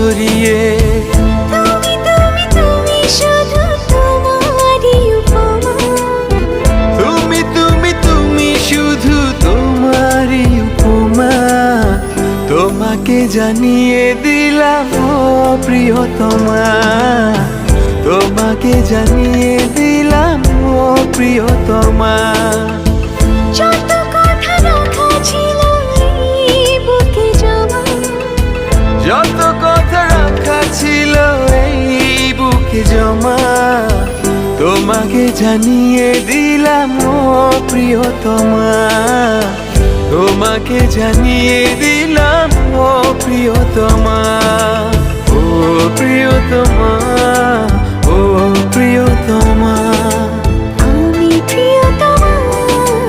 জড়িয়ে। তুমি তুমি তুমি শুধু তোমারই উপমা, তুমি তুমি তুমি শুধু তোমারই উপমা। তোমাকে জানিয়ে দিলাম ও প্রিয়তমা, তোমাকে জানিয়ে দিলাম ও প্রিয়তমা। যত কথা রাখা ছিল এই বুকে জমা, যত কথা রাখা ছিল এই বুকে জমা, তোমাকে জানিয়ে দিলাম ও প্রিয়তমা, তোমাকে জানিয়ে দিলাম ও প্রিয়তমা, ও প্রিয়তমা।